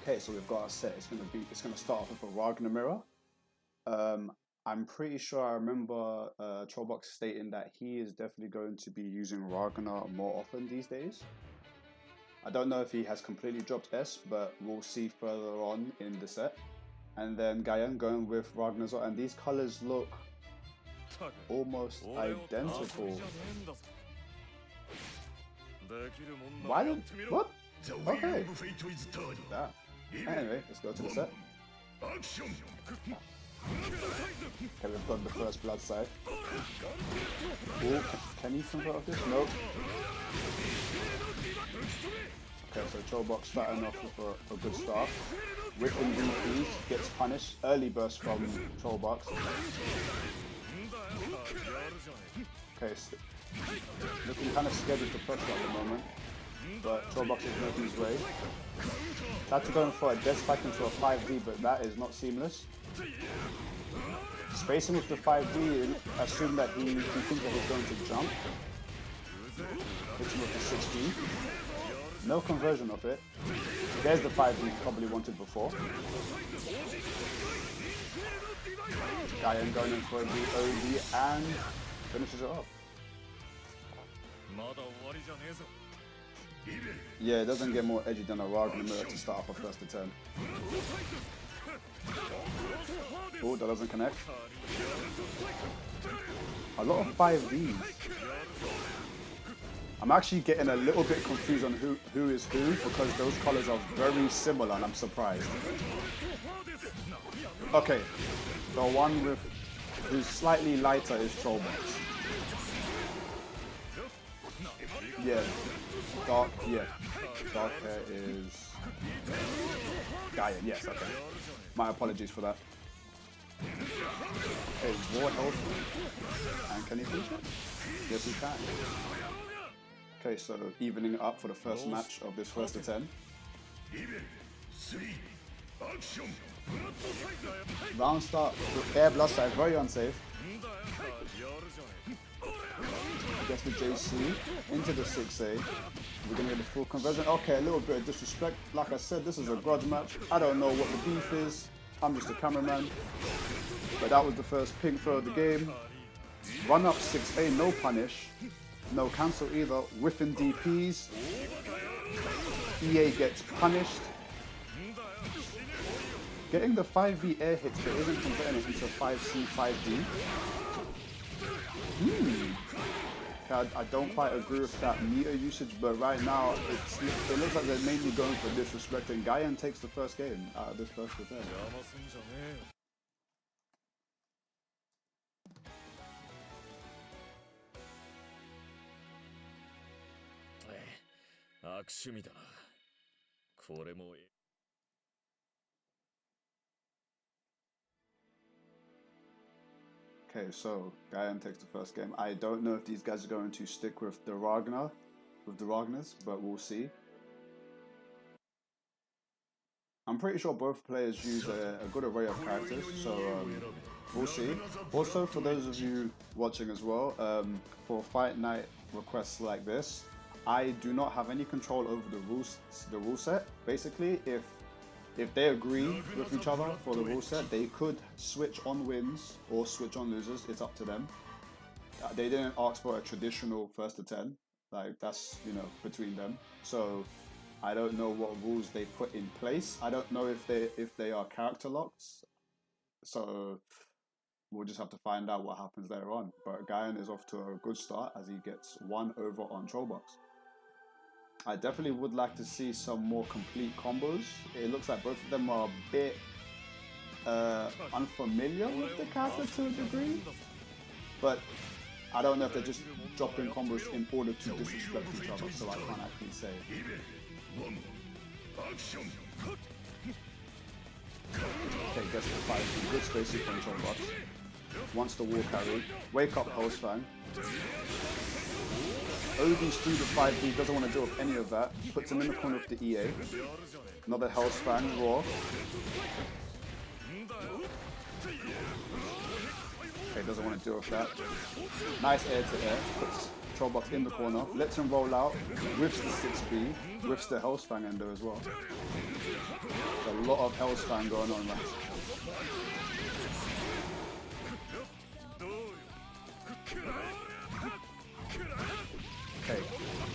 Okay, so we've got our set. It's gonna start off with a Ragnar mirror. I'm pretty sure I remember TrollBucks stating that he is definitely going to be using Ragnar more often these days. I don't know if he has completely dropped S, but we'll see further on in the set. And then Gaien going with Ragnar as well, and these colors look almost identical. Why did what? Okay. That. Anyway, let's go to the set. Okay, we've got the first blood side. Ooh, can he convert off this? Nope. Okay, so TrollBucks starting off with a good start. Whipping DPs, gets punished. Early burst from TrollBucks. Okay, so looking kind of scared with the pressure at the moment. But TrollBucks is making his way. Tried to go in for a death spike into a 5D, but that is not seamless. Spacing with the 5D, assume that he thinks that he's going to jump. Hits him with the 6D. No conversion of it. There's the 5D he probably wanted before. Gaien going in for a OD and finishes it off. Yeah, it doesn't get more edgy than a Ragnar mirror to start off a first to 10. Oh, that doesn't connect. A lot of 5Ds. I'm actually getting a little bit confused on who is who because those colors are very similar and I'm surprised. Okay, the one with who's slightly lighter is TrollBucks. Yeah, dark hair is Gaien, yes, okay. My apologies for that. Okay, war health. And can he finish it? Yes, he can. Okay, so evening it up for the first match of this first to 10. Round start with air blood side, very unsafe. Gets the JC into the 6A. We're gonna get the full conversion. Okay, a little bit of disrespect. Like I said, this is a grudge match. I don't know what the beef is. I'm just a cameraman. But that was the first pink throw of the game. Run up 6A, no punish. No cancel either. Whiffing DPs. EA gets punished. Getting the 5V air hits but isn't converting it into 5C, 5D. I don't quite agree with that meter usage, but right now it looks like they're mainly going for disrespect, and Gaien takes the first game out of this first to 10. Okay, so Gaien takes the first game. I don't know if these guys are going to stick with the Ragnars, but we'll see. I'm pretty sure both players use a good array of characters, so we'll see. Also, for those of you watching as well, for FightNight requests like this, I do not have any control over the rule set. Basically, if they agree with each other for the rule set, they could switch on wins or switch on losers. It's up to them. They didn't ask for a traditional first to 10. Like, that's, you know, between them. So I don't know what rules they put in place. I don't know if they are character locks. So we'll just have to find out what happens later on. But Gaien is off to a good start as he gets 1 over on TrollBucks. I definitely would like to see some more complete combos. It looks like both of them are a bit unfamiliar with the character to a degree. But I don't know if they're just dropping combos in order to disrespect each other, so I can't actually say. Okay, gets the 5. Good spacing from TrollBucks. Wants the wall carry. Wake up Hellsfang. OD's through the 5D, doesn't want to deal with any of that. Puts him in the corner with the EA. Another Hellsfang, raw. Okay, doesn't want to deal with that. Nice air to air. Puts TrollBucks in the corner. Lets him roll out. Whiffs the 6B. Whiffs the Hellsfang ender as well. There's a lot of Hellspan going on, man. Okay,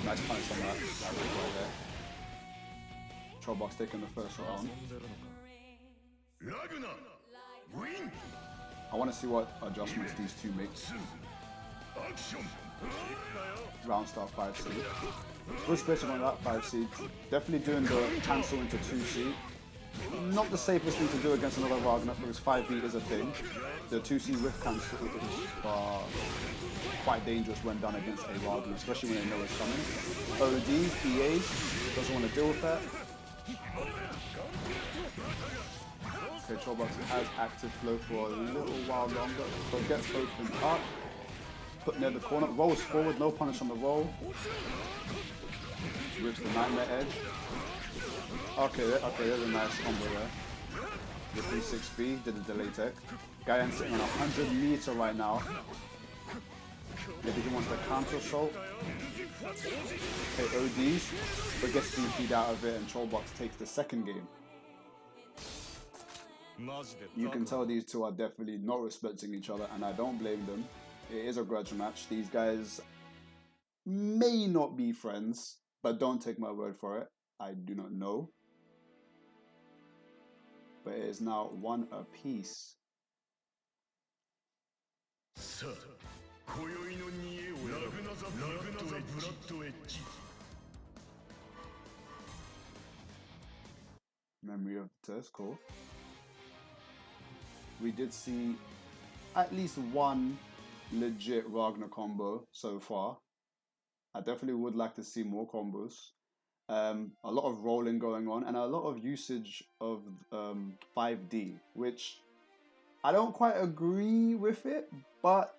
nice punch on that. That was right there. TrollBucks taking the first round. I want to see what adjustments these two make. Round start 5 seed. Good split on that 5 seed. Definitely doing the cancel into 2 seed. Not the safest thing to do against another Ragnar because 5B is a thing. The 2 seed with cancel is quite dangerous when done against a Ragnar, especially when they know it's coming. ODs, EAs, doesn't want to deal with that. Okay, TrollBucks has active flow for a little while longer, but gets opened up. Put near the corner, rolls forward, no punish on the roll. Rips the Nightmare Edge. Okay, there's a nice combo there. The 3-6B, did the delay tech. Gaien sitting on 100 meter right now. Maybe he wants the counter assault. Okay, ODs, but gets DP'd out of it and TrollBucks takes the second game. You can tell these two are definitely not respecting each other, and I don't blame them. It is a grudge match. These guys may not be friends, but don't take my word for it. I do not know. But it is now 1 apiece. Memory of the test, cool. We did see at least one legit Ragnar combo so far. I definitely would like to see more combos. A lot of rolling going on and a lot of usage of 5D, which I don't quite agree with it, but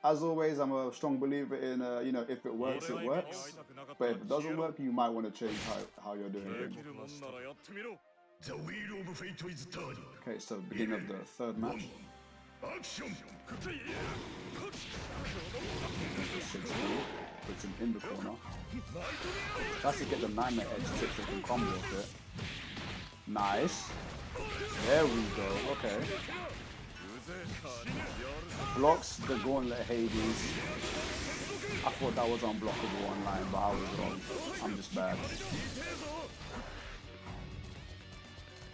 as always, I'm a strong believer in, you know, if it works, it works. But if it doesn't work, you might want to change how you're doing it. Okay, so beginning of the third match. 6B, puts him in the corner. Tries to get the Nightmare Edge tips so he can combo with it. Nice. There we go, okay. Blocks the Gauntlet Hades. I thought that was unblockable online, but I was wrong. I'm just bad.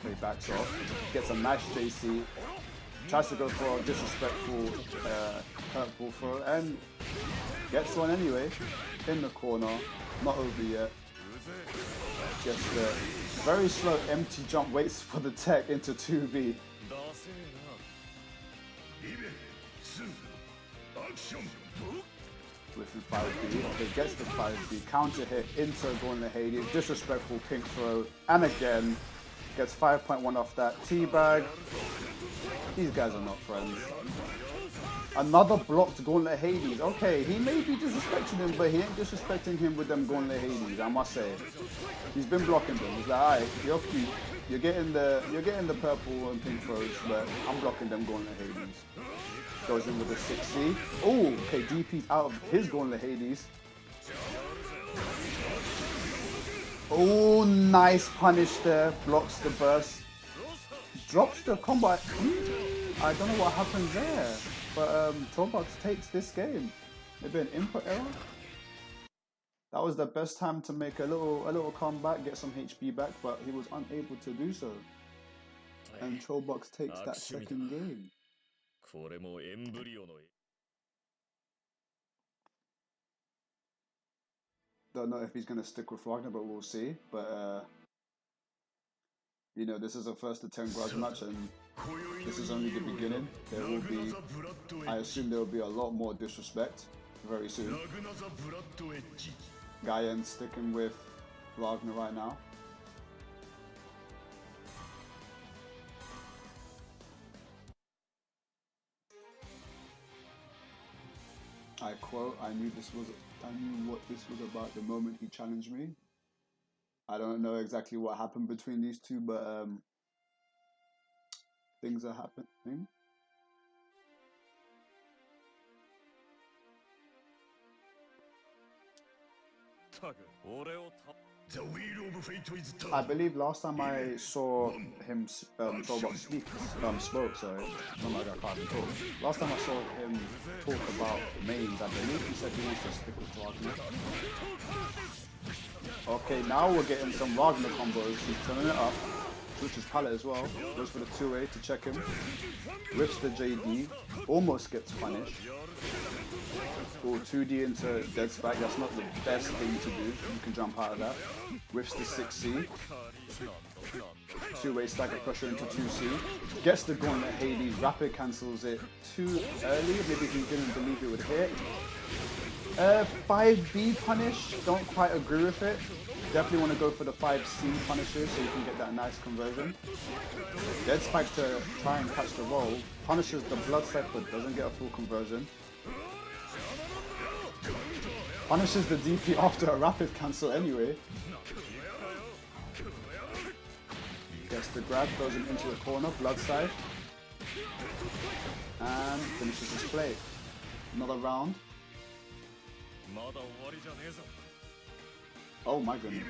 Okay, backs off. Gets a nice JC. Tries to go for a disrespectful purple throw and gets one anyway. In the corner. Not over yet. Just very slow empty jump. Waits for the tech into 2B. With the 5B. Okay, gets the 5B. Counter hit into Gauntlet Hades. Disrespectful pink throw. And again. Gets 5.1 off that. Teabag. These guys are not friends. Another blocked Gauntlet Hades. Okay, he may be disrespecting him, but he ain't disrespecting him with them Gauntlet Hades, I must say. He's been blocking them. He's like, alright, you're cute. You're getting the purple and pink throws, but I'm blocking them Gauntlet Hades. Goes in with a 6C. Oh, okay, DP's out of his Gauntlet Hades. Oh, nice punish there. Blocks the burst. Drops the combo. I don't know what happens there. But TrollBucks takes this game. Maybe an input error? That was the best time to make a little comeback, get some HP back, but he was unable to do so. And TrollBucks takes that second game. Don't know if he's going to stick with Ragnar, but we'll see. But, you know, this is a first to 10 grudge match, and this is only the beginning. There will be, I assume there will be a lot more disrespect very soon. Gaien sticking with Ragnar right now. I quote, I knew what this was about the moment he challenged me. I don't know exactly what happened between these two, but things are happening. I believe last time I saw him, TrollBucks spoke, sorry, not like I can't even talk. Last time I saw him talk about mains, I believe he said he wants to stick with Wagner. Okay, now we're getting some Wagner combos. He's turning it up. Switches palette as well. Goes for the 2A to check him. Rips the JD. Almost gets punished. Or 2D into dead spike. That's not the best thing to do. You can jump out of that. Rips the 6C. 2-way stagger pressure into 2C. Gets the gauntlet Hades. Rapid cancels it too early. Maybe he didn't believe it would hit. 5B punish. Don't quite agree with it. Definitely want to go for the 5C punishes so you can get that nice conversion. Dead spike to try and catch the roll. Punishes the blood set but doesn't get a full conversion. Punishes the DP after a rapid cancel anyway. Gets the grab, throws him into the corner, blood scythe. And finishes his play. Another round. Oh my goodness.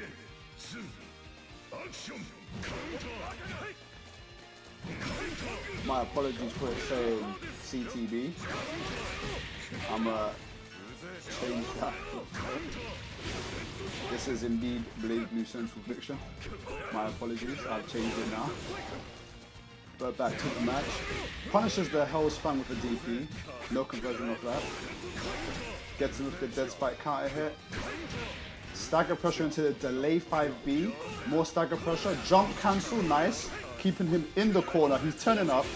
My apologies for it saying CTB. I'm change that. This is indeed Blade Blue Central Fiction. My apologies, I've changed it now. But back to the match. Punishes the Hell's Fan with a DP. No conversion of that. Gets him with the dead spike counter hit. Stagger pressure into the delay 5B. More stagger pressure. Jump cancel, nice. Keeping him in the corner. He's turning up.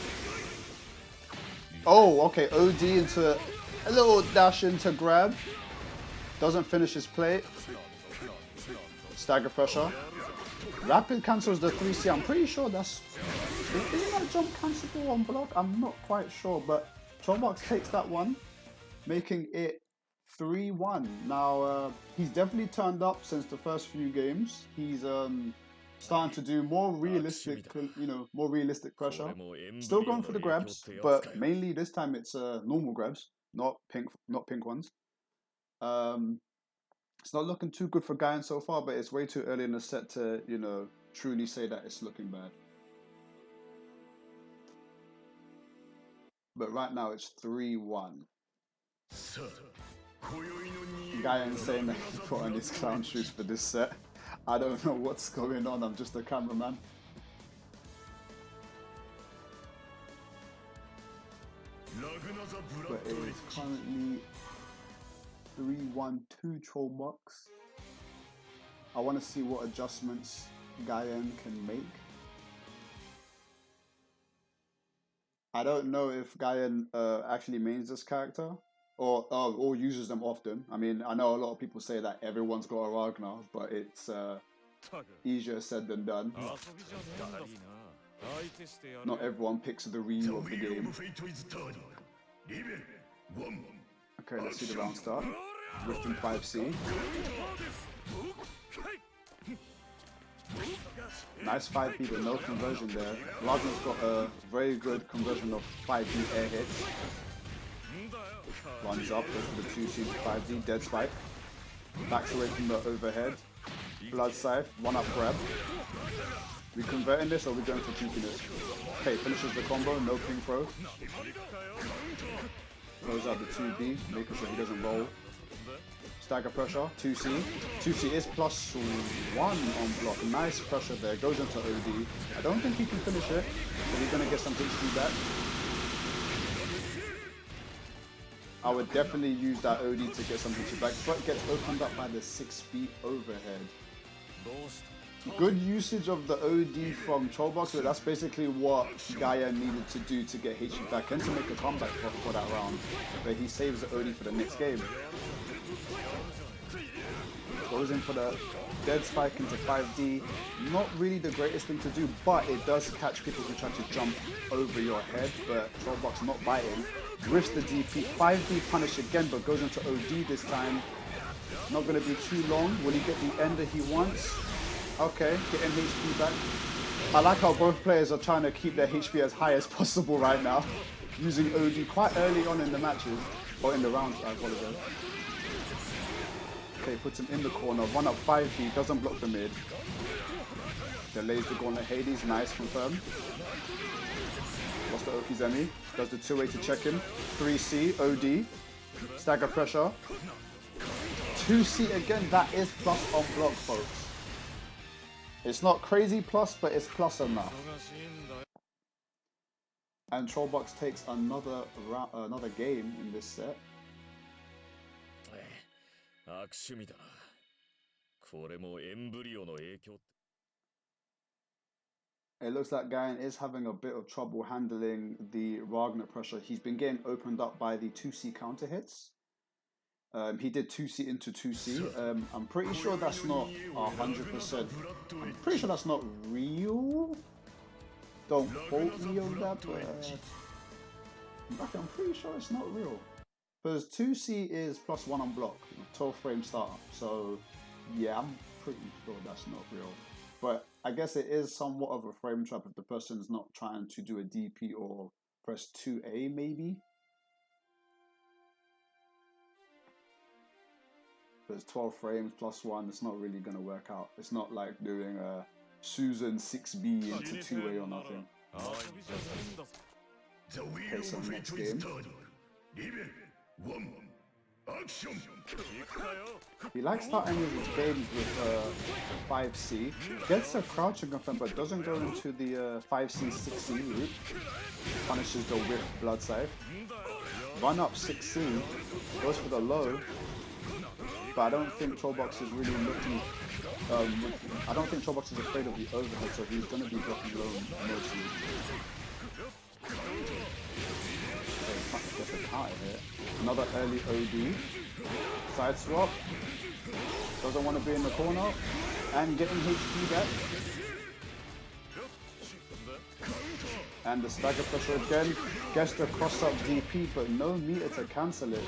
Oh, okay. OD into a little dash into grab. Doesn't finish his play. Stagger pressure. Rapid cancels the 3C. I'm pretty sure that's... Isn't that jump cancelable on block? I'm not quite sure, but TrollBucks takes that one, making it 3-1. Now, he's definitely turned up since the first few games. He's starting to do more realistic, more realistic pressure. Still going for the grabs, but mainly this time it's normal grabs, not pink ones. It's not looking too good for Gaien so far, but it's way too early in the set to, truly say that it's looking bad. But right now it's 3-1. Gaien saying that he put on his clown shoes for this set. I don't know what's going on, I'm just a cameraman. But it is currently 3-1 to TrollBucks. I want to see what adjustments Gaien can make. I don't know if Gaien actually mains this character or uses them often. I mean, I know a lot of people say that everyone's got a Ragnar, but it's easier said than done. Not everyone picks the Ryu of the game. Okay, let's see the round start. Rifting 5C. Nice 5B, but no conversion there. Ragnar's got a very good conversion of 5B air hits. Runs up, goes for the 2C to 5D, dead spike. Backs away from the overhead. Blood scythe, 1-up grab. We converting this or are we going for cheekiness? Okay, finishes the combo, no ping throw. Throws out the 2B, making sure he doesn't roll. Stagger pressure, 2C. 2C is +1 on block. Nice pressure there, goes into OD. I don't think he can finish it, but he's going to get some HP back. I would definitely use that OD to get some HP back, but gets opened up by the 6B overhead. Good usage of the OD from TrollBucks, but that's basically what Gaien needed to do to get HP back and to make a comeback for that round. But he saves the OD for the next game. Goes in for the dead spike into 5D. Not really the greatest thing to do, but it does catch people who try to jump over your head, but TrollBucks not biting. Riffs the DP, 5D punish again, but goes into OD this time. Not going to be too long. Will he get the ender he wants? Okay, getting HP back. I like how both players are trying to keep their HP as high as possible right now, using OD quite early on in the matches, or in the rounds, I apologize. Okay, puts him in the corner. Run up 5B, doesn't block the mid. Delays the gauntlet Hades, nice, confirmed. Lost the Okizemi. Does the 2-way to check him. 3C, OD. Stagger pressure. 2C again, that is plus on block, folks. It's not crazy plus, but it's plus enough. And TrollBucks takes another game in this set. It looks like Gaien is having a bit of trouble handling the Ragnar pressure. He's been getting opened up by the 2C counter hits. He did 2C into 2C. I'm pretty sure that's not 100%. I'm pretty sure that's not real. Don't quote me on that, but I'm pretty sure it's not real. Because 2C is +1 on block, 12 frame startup. So yeah, I'm pretty sure that's not real. But I guess it is somewhat of a frame trap if the person's not trying to do a DP or press 2A maybe. There's 12 frames +1, it's not really going to work out. It's not like doing a Susan 6B into 2A or nothing. Okay, so next game. He likes starting his games with 5C. Gets a crouching confirm, but doesn't go into the 5C, 6C route. Punishes the whiff blood scythe. Run up 6C. Goes for the low. But I don't think TrollBucks is really looking. I don't think TrollBucks is afraid of the overhead, so he's going to be blocking low mostly. Gets a counter here. Another early OD. Side swap. Doesn't want to be in the corner. And getting HP back. And the stagger pressure again. Gets the cross up DP, but no meter to cancel it.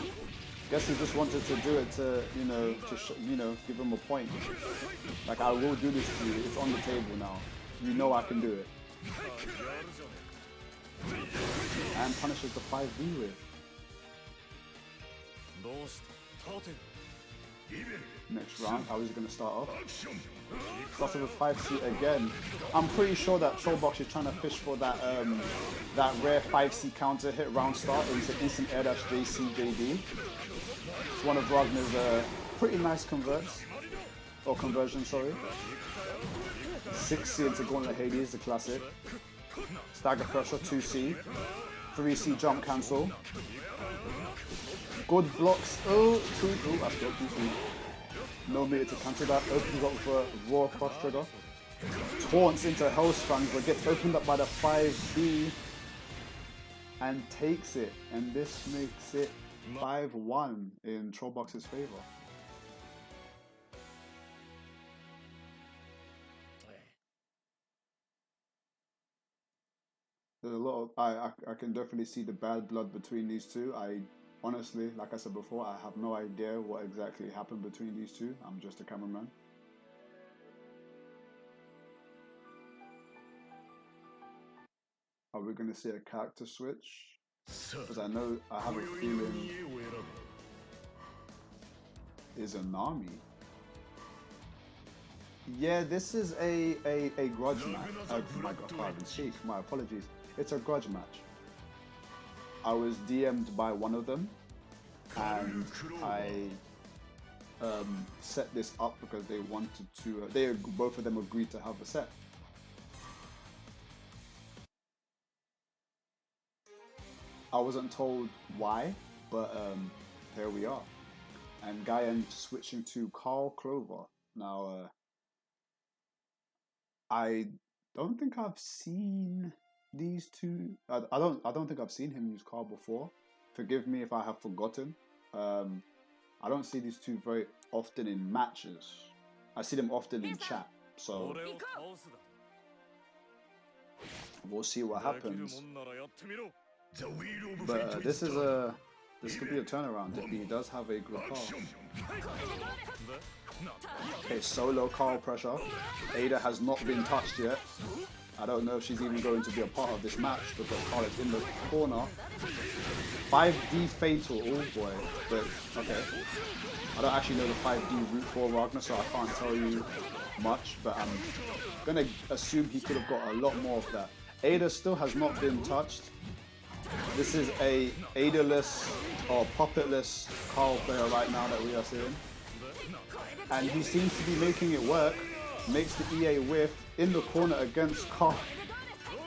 Guess he just wanted to do it to, give him a point. Like, I will do this to you. It's on the table now. You know I can do it. And punishes the 5B with. Next round, how is he going to start off? Starts with 5C again. I'm pretty sure that TrollBucks is trying to fish for that that rare 5C counter hit round start into instant air dash JC JD. It's one of Ragnar's pretty nice conversion, sorry. 6C into Gauntlet Hades, the classic. Stagger pressure, 2C. 3C jump cancel. Good blocks. Oh, 2. Oh, that's good. 2C. No meter to cancel that. Opens up for a raw cross trigger. Taunts into Hellsprang, but gets opened up by the 5B. And takes it. And this makes it 5-1 in TrollBucks' favor. There's a lot of I can definitely see the bad blood between these two. I honestly, like I said before, I have no idea what exactly happened between these two. I'm just a cameraman. Are we going to see a character switch? Because I know, I have a feeling is a Nami. Yeah, this is a grudge match. Oh my god, pardon, sheesh, my apologies. It's a grudge match. I was DM'd by one of them, and I set this up because they wanted to. Both of them agreed to have a set. I wasn't told why, but here we are. And Gaien switching to Carl Clover. Now, I don't think I've seen these two. I don't think I've seen him use Carl before. Forgive me if I have forgotten. I don't see these two very often in matches. I see them often in chat. So we'll see what happens. But this could be a turnaround if he does have a good Carl. Okay, solo Carl pressure. Ada has not been touched yet. I don't know if she's even going to be a part of this match because Carl is in the corner. 5D fatal, oh boy. But okay. I don't actually know the 5D route for Wagner, so I can't tell you much, but I'm gonna assume he could have got a lot more of that. Ada still has not been touched. This is a Ada-less or puppetless Carl player right now that we are seeing. And he seems to be making it work. Makes the EA whiff in the corner against Carl.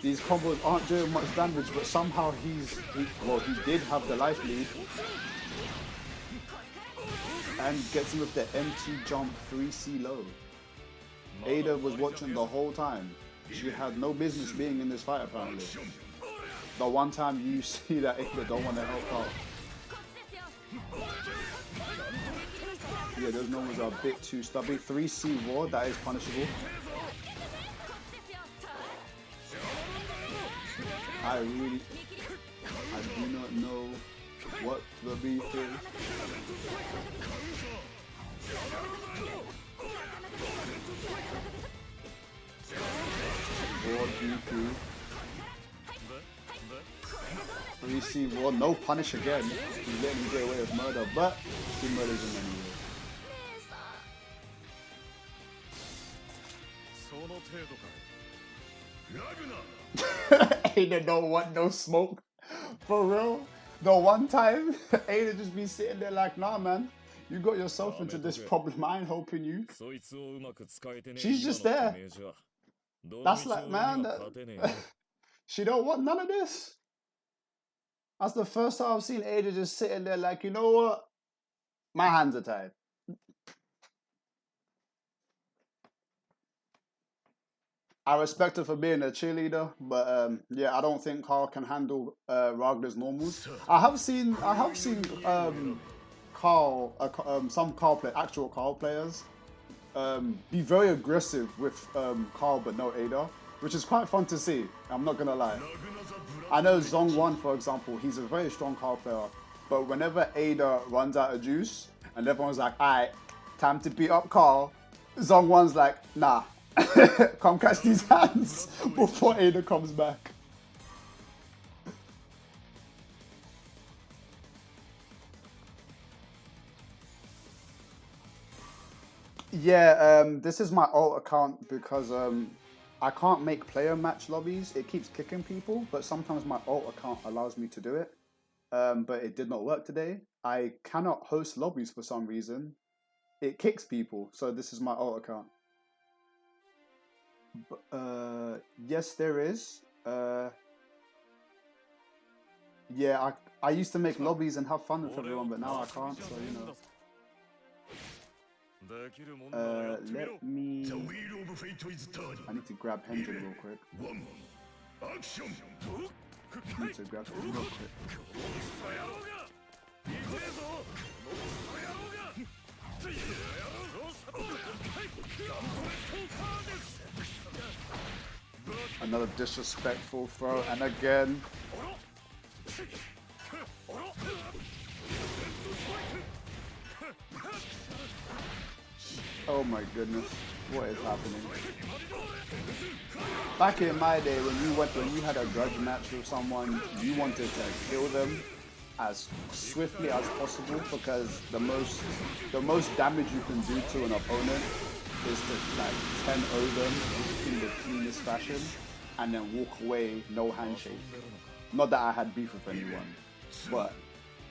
These combos aren't doing much damage, but somehow he did have the life lead. And gets him with the empty jump 3C low. Ada was watching the whole time. She had no business being in this fight apparently. The one time you see that Ada don't want to help Carl. Yeah, those numbers are a bit too stubby. 3C raw, that is punishable. I do not know what the beef is. Raw DP. 3C raw, no punish again. He's letting him get away with murder, but he murders him anyway. Ada don't want no smoke. For real. The one time, Ada just be sitting there like, nah man, you got yourself into this problem, I ain't helping you. She's just there. That's like, man, she don't want none of this. That's the first time I've seen Ada just sitting there like, you know what? My hands are tied. I respect her for being a cheerleader, but yeah, I don't think Carl can handle Ragna's normals. I have seen Carl, some actual Carl players, be very aggressive with Carl, but no Ada, which is quite fun to see. I'm not gonna lie. I know Zong1, for example, he's a very strong Carl player, but whenever Ada runs out of juice and everyone's like, "Alright, time to beat up Carl," Zong1's like, "Nah." Come catch these hands before Ada comes back. Yeah, this is my alt account because I can't make player match lobbies. It keeps kicking people, but sometimes my alt account allows me to do it. But it did not work today. I cannot host lobbies for some reason. It kicks people, so this is my alt account. Yes, there is. Yeah, I used to make lobbies and have fun with everyone, but now I can't, so you know. Let me... I need to grab Hendrik real quick. I need to grab him real quick. Another disrespectful throw, and again. Oh my goodness, what is happening? Back in my day, when you had a grudge match with someone, you wanted to kill them as swiftly as possible because the most damage you can do to an opponent is to like 10-0 them in the cleanest fashion and then walk away, no handshake. Not that I had beef with anyone, but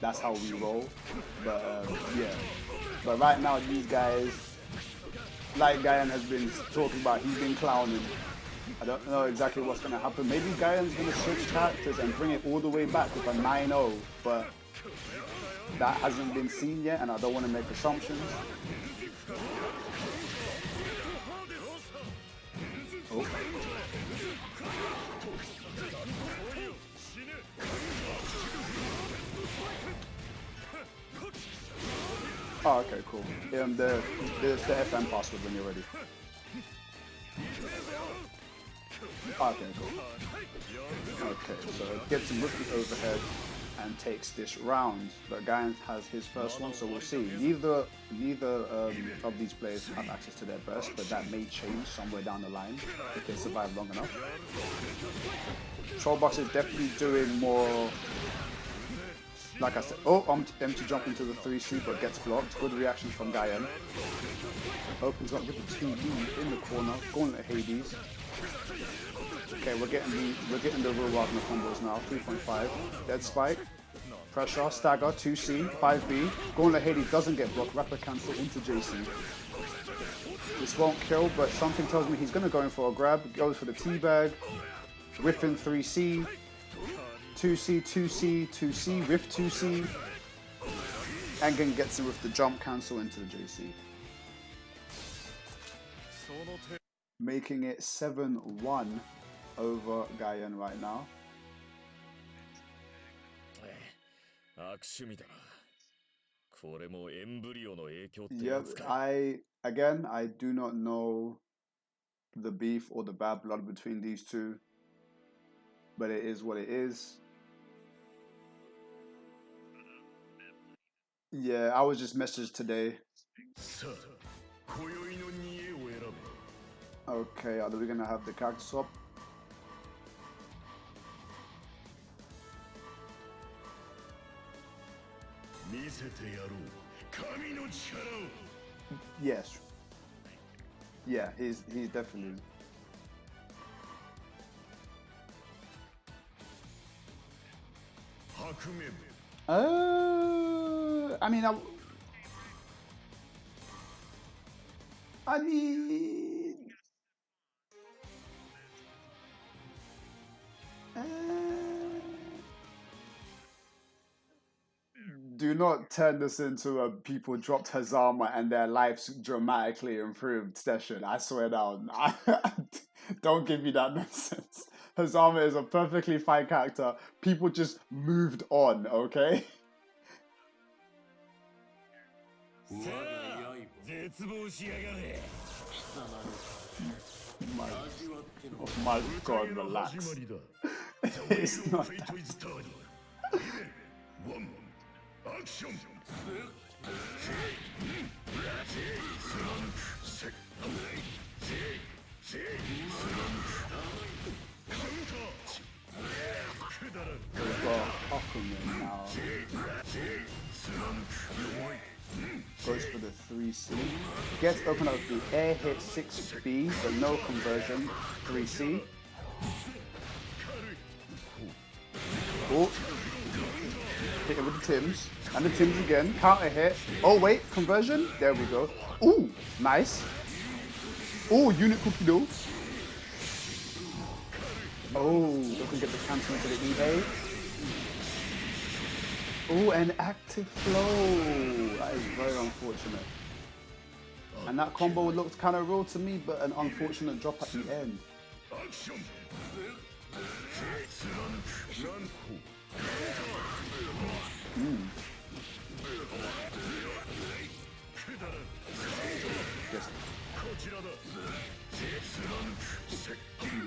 that's how we roll. But yeah, but right now these guys, like Gaien has been talking about, he's been clowning. I don't know exactly what's going to happen. Maybe Gaien's going to switch characters and bring it all the way back with a 9-0, but that hasn't been seen yet, and I don't want to make assumptions. Oh. Oh, okay, cool. There's the FM password when you're ready. Okay, cool. Okay, so it gets him with the overhead, and takes this round. But Gaien has his first one, so we'll see. Neither of these players have access to their burst, but that may change somewhere down the line if they survive long enough. TrollBucks is definitely doing more. Like I said, empty jump into the 3C, but gets blocked. Good reaction from Gaien. Opens up with the 2D in the corner, going to Hades. Okay, we're getting the real Wagner combos now. 3.5, dead spike, pressure, stagger, 2C, 5B. Going to Hades doesn't get blocked. Rapid cancel into JC. This won't kill, but something tells me he's gonna go in for a grab. Goes for the teabag, whiffing 3C. 2C, 2C, 2C, with 2C. Gaien gets it with the jump cancel into the JC. Making it 7-1 over Gaien right now. Yep, I do not know the beef or the bad blood between these two, but it is what it is. Yeah, I was just messaged today. Okay, are we gonna have the character swap? Yes. Yeah, he's definitely. I mean, do not turn this into a people dropped Hazama and their lives dramatically improved session. I swear down. Don't give me that nonsense. Hazama is a perfectly fine character. People just moved on, okay? My God, relax. It's not that. We've got Aquaman now. Goes for the 3C. Gets open up with the air hit 6B, but no conversion. 3C. Oh. Hit it with the Tims. And the Tims again. Counter hit. Oh wait, conversion? There we go. Ooh, nice. Oh, unit cookie though. Oh, doesn't get the cancel into the EA. Oh, an active flow. That is very unfortunate. And that combo looked kind of real to me, but an unfortunate drop at the end.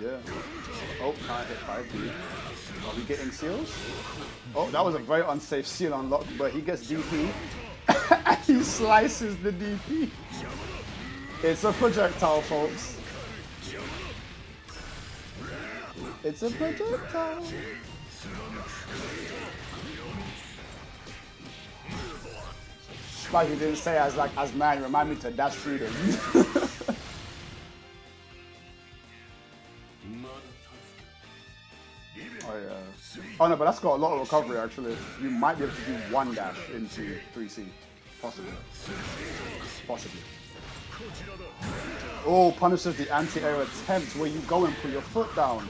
Yeah. Oh, can't hit 5D. Are we getting seals? Oh, that was a very unsafe seal unlock, but he gets DP. And he slices the DP. It's a projectile, folks. It's a projectile. Like he didn't say as man, remind me to dash through them. Oh yeah. Oh no, but that's got a lot of recovery actually. You might be able to do one dash into 3C. Possibly. Possibly. Oh, punishes the anti-air attempt where you go and put your foot down.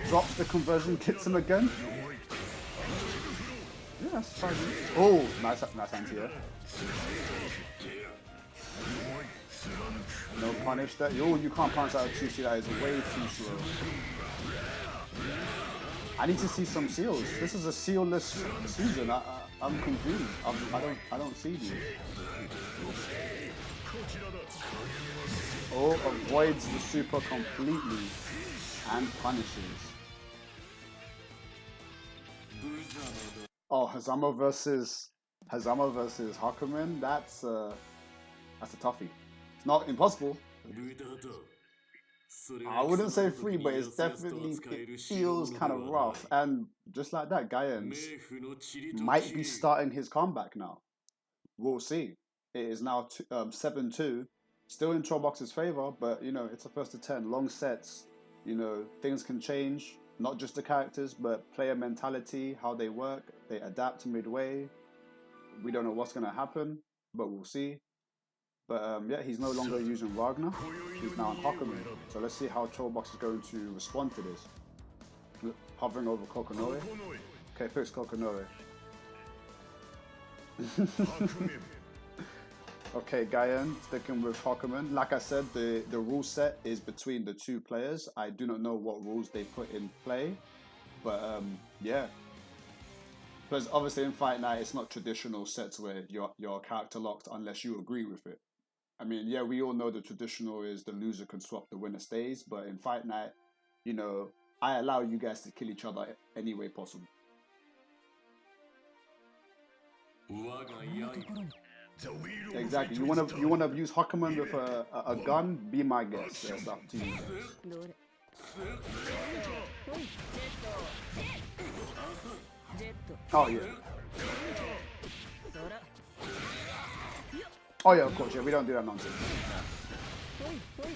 Drops the conversion, hits him again. Yeah, that's fine. Oh, nice anti-air. No punish that. Oh, you can't punish that with 2C. That is way too slow. I need to see some seals. This is a sealless season. I'm confused. I don't see these. Oh, avoids the super completely and punishes. Oh, Hazama versus Hakumen. That's a toughie. It's not impossible. I wouldn't say free, but it's definitely it feels kind of rough. And just like that, Gaien might be starting his comeback now. We'll see. It is now 7-2, still in TrollBucks' favor, but you know it's a first to 10, long sets. You know things can change, not just the characters, but player mentality, how they work. They adapt midway. We don't know what's gonna happen, but we'll see. But yeah, he's no longer using Wagner. He's now on Hakumen. So let's see how TrollBucks is going to respond to this. Hovering over Kokonoe. Okay, picks Kokonoe. Okay, Gaien sticking with Hakumen. Like I said, the rule set is between the two players. I do not know what rules they put in play, but yeah. Because obviously in Fight Night, it's not traditional sets where you're character locked unless you agree with it. I mean, yeah, we all know the traditional is the loser can swap, the winner stays. But in Fight Night, you know, I allow you guys to kill each other any way possible. Exactly. You wanna use Hakumen with a gun? Be my guest. That's up to you. Oh yeah. Oh yeah, of course. Yeah, we don't do that nonsense.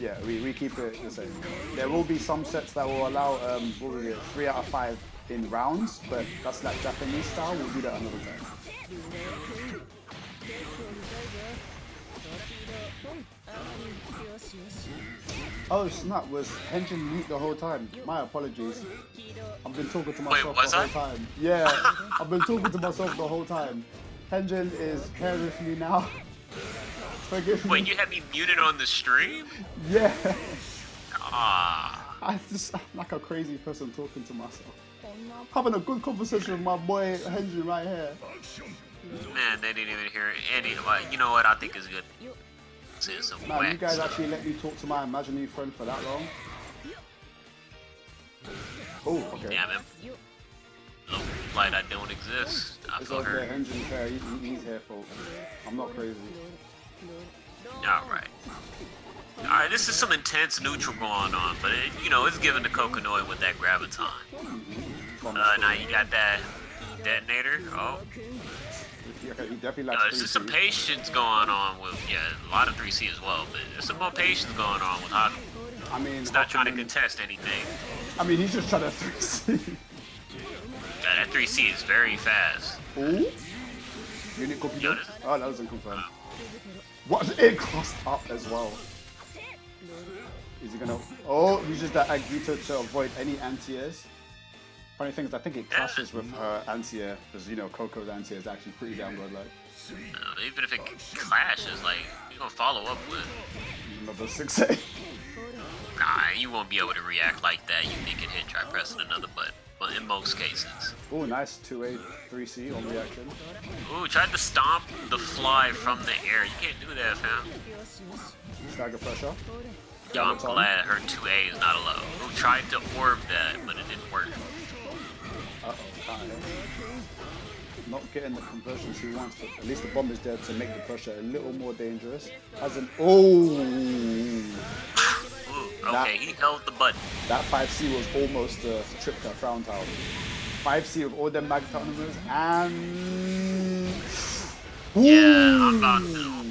Yeah, we keep it the same. There will be some sets that will allow 3 out of 5 in rounds, but that's like Japanese style. We'll do that another time. Oh snap, was Henjin mute the whole time? My apologies. I've been talking to myself the whole time. Yeah, I've been talking to myself the whole time. Henjin is here with me now. Forgive me. Wait, you had me muted on the stream? Yeah. Ah. I'm like a crazy person talking to myself. Having a good conversation with my boy Henjin right here. Man, they didn't even hear any. You know what? I think it's good. Now, you guys actually let me talk to my imaginary friend for that long? Oh, okay. Damn him. Look like I don't exist. I It's feel okay, hurt. Henjin fair. He's here, folks. I'm not crazy. Alright. Alright, this is some intense neutral going on, but you know, it's giving the Kokonoe with that graviton. Now you got that detonator. Oh. Okay, he definitely likes There's just some patience going on with, a lot of 3C as well, but there's some more patience going on with Hakumen. I mean, He's not trying to contest anything. I mean, he's just trying to 3C. Yeah, that 3C is very fast. Ooh. Unit cookie dough? Oh, that doesn't confirm. What? It crossed up as well. Is he gonna... Oh, uses that Agito to avoid any anti-airs. Funny thing is, I think it clashes with her anti-air, because, you know, Coco's anti-air is actually pretty damn good, like. Even if it clashes, like, you're gonna follow up with... Another 6A. Nah, you won't be able to react like that. You think it hit, try pressing another button. But in most cases. Oh, nice 2A 3C on reaction. Ooh, tried to stomp the fly from the air. You can't do that, fam. Stagger pressure. Yo, I'm glad her 2A is not a low. Ooh, tried to orb that, but it didn't work. Uh-oh, kind of. Not getting the conversions he wants, but at least the bomb is there to make the pressure a little more dangerous. As an... Oh! Okay, he held the button. That 5C was almost a trip to Frown Tower. 5C with all them mag tournaments and... Yeah, I'm about to.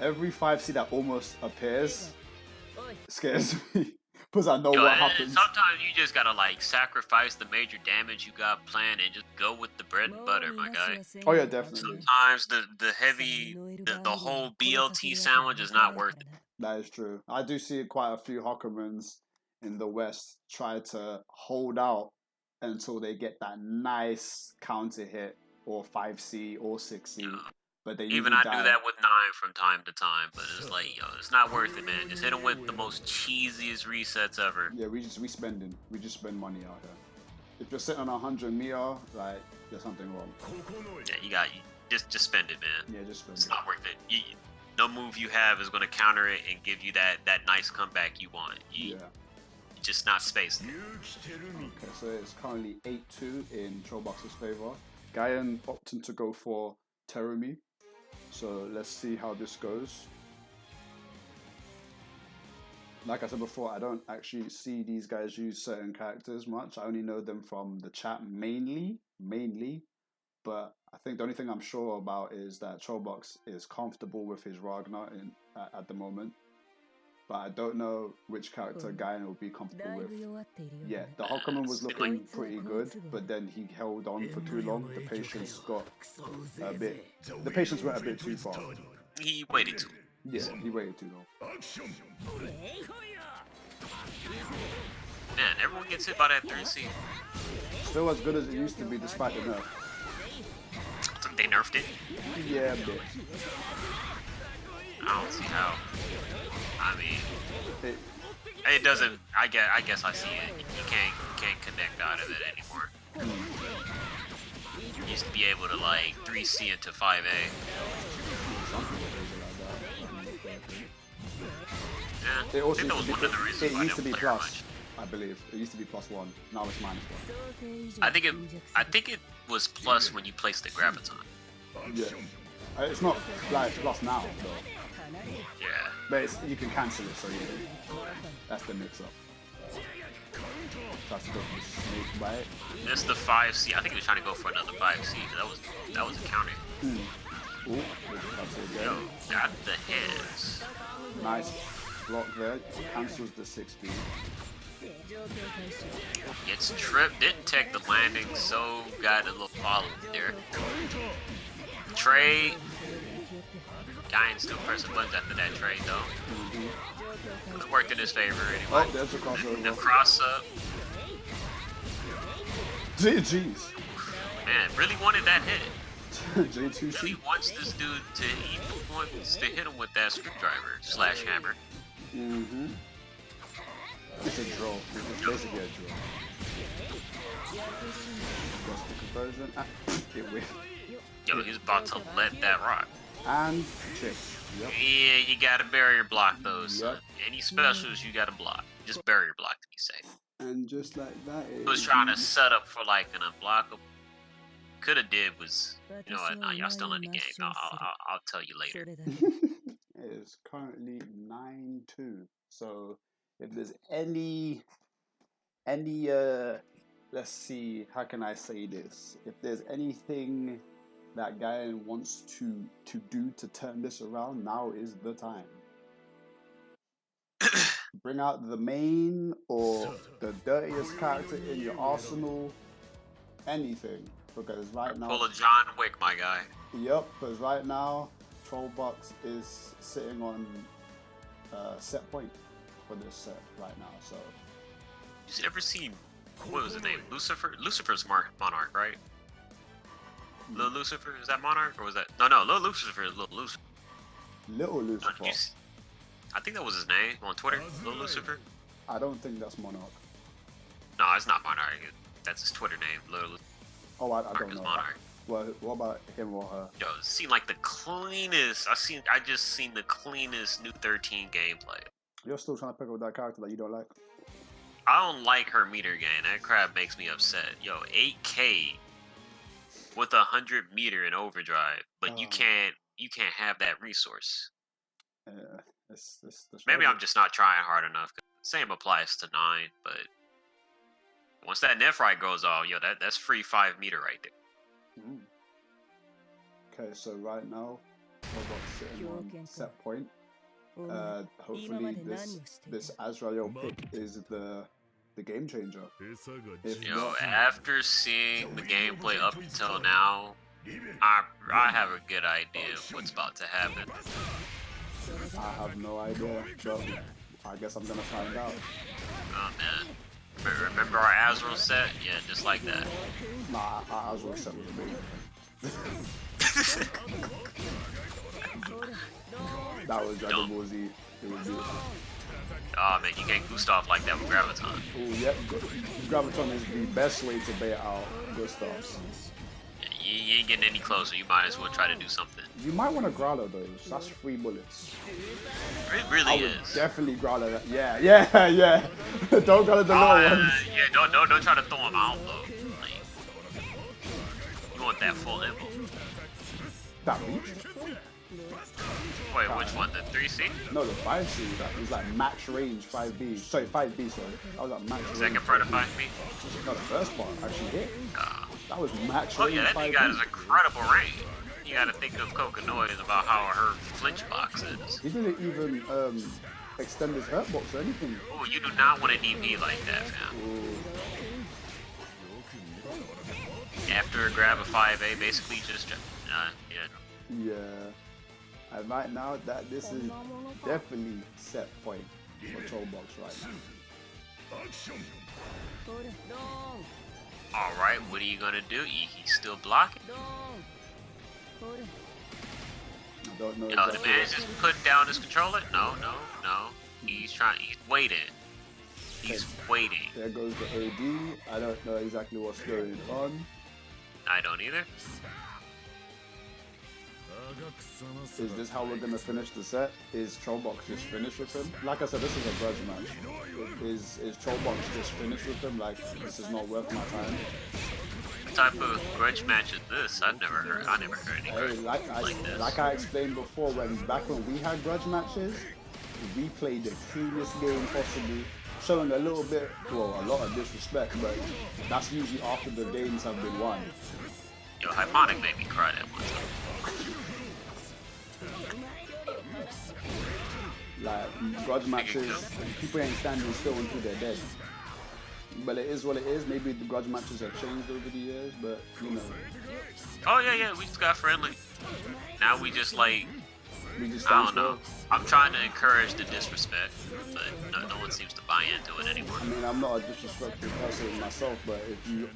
Every 5C that almost appears scares me. Because I know what happens. Sometimes you just gotta like sacrifice the major damage you got planned and just go with the bread and butter, my guy. Oh yeah, definitely. Sometimes the heavy, the whole BLT sandwich is not worth it. That is true. I do see quite a few Hawkermans in the West try to hold out until they get that nice counter hit or 5C or 6C. Yeah. But they Even I do that with 9 from time to time, but it's like, yo, it's not worth it, man. Just hit them with the most cheesiest resets ever. Yeah, we just spend money out here. If you're sitting on 100 meter, like there's something wrong. Yeah, just spend it, man. Yeah, just spend it's it. not worth it. No move you have is going to counter it and give you that nice comeback you want. You just not spaced. Okay, so it's currently 8-2 in TrollBucks' favor. Gaien opting to go for Terumi. So let's see how this goes. Like I said before, I don't actually see these guys use certain characters much. I only know them from the chat mainly. But I think the only thing I'm sure about is that TrollBucks is comfortable with his Ragnar at the moment. But I don't know which character Gaien will be comfortable with. Yeah, the Hulkman was looking pretty good, but then he held on for too long. The patience got a bit... The patience went a bit too far. He waited too. Yeah, he waited too long. Man, everyone gets hit by that 3C. Still as good as it used to be despite the nerf. They nerfed it? Yeah, a bit. I don't see how. I mean, it doesn't. I guess I see it. You can't connect out of it anymore. You used to be able to like 3C into 5A. Yeah, It also I think that was one of the reasons it why I used to didn't be play plus, I believe. It used to be +1. Now it's -1. I think it was plus when you placed the graviton. Yeah. It's not like plus now, though. Yeah. But you can cancel it, so that's the mix-up. Tries to go for the snake bite. That's the 5C. I think he was trying to go for another 5C. That was a counter. Ooh, that's it again. Yo, got the heads. Nice block there. Cancels the 6B. Gets tripped. Didn't take the landing, so got a little follow there. Trade. Gaien still pressing buttons after that trade though. It worked in his favor anyway. Oh, there's a crossover. The cross up. GG's. Man, really wanted that hit. J2C. Really wants this dude to. He wants to hit him with that screwdriver / hammer. It's a draw. It's basically a draw. What's the conversion? It will. Yo, he's about to let that rock. And chip. Yep. Yeah, you gotta barrier block those. Yep. Any specials you gotta block. Just barrier block to be safe. And just like that, he was trying to set up for like an unblockable. Coulda did was, you know what? Nah, y'all still in the game. I'll tell you later. It is currently 9-2. So if there's any let's see, how can I say this? If there's anything that Gaien wants to do to turn this around, now is the time. Bring out the main or the dirtiest character in your arsenal, anything. Because right now... Pull a John Wick, my guy. Yep, because right now, TrollBucks is sitting on set point for this set right now, so... You ever seen, what was his name? Lucifer? Lucifer's Monarch, right? Little Lucifer? Is that Monarch, or was that... No, Little Lucifer is Little Lucifer. Little Lucifer? I think that was his name on Twitter, Little Lucifer. I don't think that's Monarch. No, it's not Monarch. That's his Twitter name, Little Lucifer. Oh, I don't know. Monarch. What about him or her? Yo, it seemed like the cleanest. I just seen the cleanest new 13 gameplay. You're still trying to pick up that character that you don't like? I don't like her meter gain. That crap makes me upset. Yo, 8K with 100 meter in overdrive, but you can't have that resource. Yeah, maybe I'm just not trying hard enough. Same applies to 9, but once that Nephrite goes off, yo, that's free 5 meter right there. Okay, so right now, TrollBucks sitting on set point. Hopefully this Azrael pick is the game changer. Yo, after seeing the gameplay up until now, I have a good idea of what's about to happen. I have no idea, but I guess I'm gonna find out. Oh man. Remember our Azrael set? Yeah, just like that. Nah, our Azrael set was amazing. That was Dragon Ball Z. It was beautiful. Oh man, you can't Gustav like that with Graviton. Oh yep, Graviton is the best way to bait out Gustavs. You ain't getting any closer. You might as well try to do something. You might want to Growler those. That's 3 bullets. It really is. Definitely Growler that. Yeah. Don't go to the little ones. Yeah, don't try to throw him out though. Like, you want that full info. That reach? Wait, which one? The 3C? No, the 5C. That was like max range 5B. Sorry, 5B, sorry. That was like max range. Second part of 5B? No, the first part actually hit. That was max range. Oh, yeah, that 5B. thing got his incredible range. You gotta think of Coconoid about how her flinch box is. He didn't even extend his hurt box or anything. Oh, you do not want a DP like that, fam. Ooh. After a grab of 5A, basically just, yeah. Yeah. And right now, this is definitely set point for TrollBucks right now. Alright, what are you gonna do? He's still blocking? I don't know. Yo, Exactly the man is just putting down his controller? No. He's waiting. He's waiting. There goes the AD. I don't know exactly what's going on. I don't either. Is this how we're gonna finish the set? Is TrollBucks just finished with him? Like I said, this is a grudge match. Is TrollBucks just finished with him? Like, this is not worth my time? What type of grudge match is this? I never heard any grudge like this. Like I explained before, back when we had grudge matches, we played the cleanest game possible, showing a little bit, well, a lot of disrespect, but that's usually after the games have been won. Yo, Hyponic made me cry that one time. Like, grudge matches, people ain't standing still until they're dead. But it is what it is. Maybe the grudge matches have changed over the years, but, you know. Oh, yeah, we just got friendly. Now we just, like, We just I don't know. I'm trying to encourage the disrespect, but no one seems to buy into it anymore. I mean, I'm not a disrespectful person myself, but if you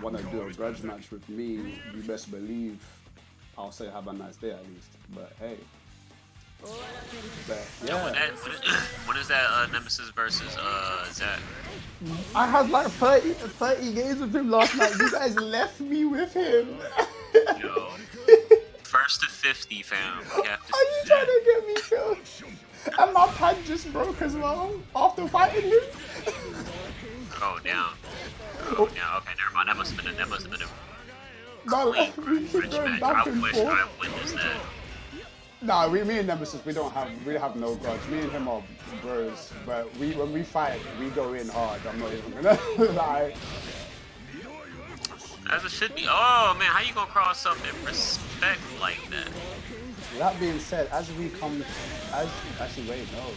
want to do a grudge match with me, you best believe I'll say have a nice day at least. But hey. But yeah. When is that Nemesis versus Zach? I had like 30 games with him last night. You guys left me with him. Yo. First to 50, fam. We have to Are you trying to get me killed? And my pad just broke as well after fighting him. Oh, down. Oh, down. Okay, never mind. That must have been a clean grudge match. I wish I witnessed that. Nah, me and Nemesis, we have no grudge. Me and him are bros, but when we fight, we go in hard. I'm not even gonna lie. As it should be. Oh man, how you gonna cross up and respect like that? That being said, actually wait, no.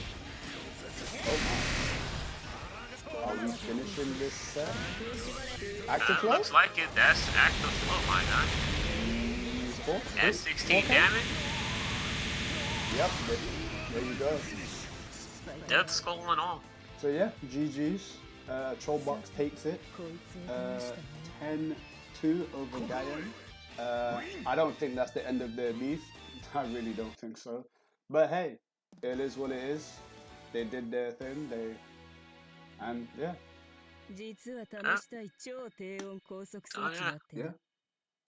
Oh my. Are we finishing this set? Active flow? Looks like it. That's active flow, my guy. That's 16 damage. Yep, there you go. Death skull and all. So yeah, GG's. TrollBucks takes it. 10-2 over Gaien. I don't think that's the end of their beef. I really don't think so. But hey, it is what it is. They did their thing. And yeah. Oh, yeah.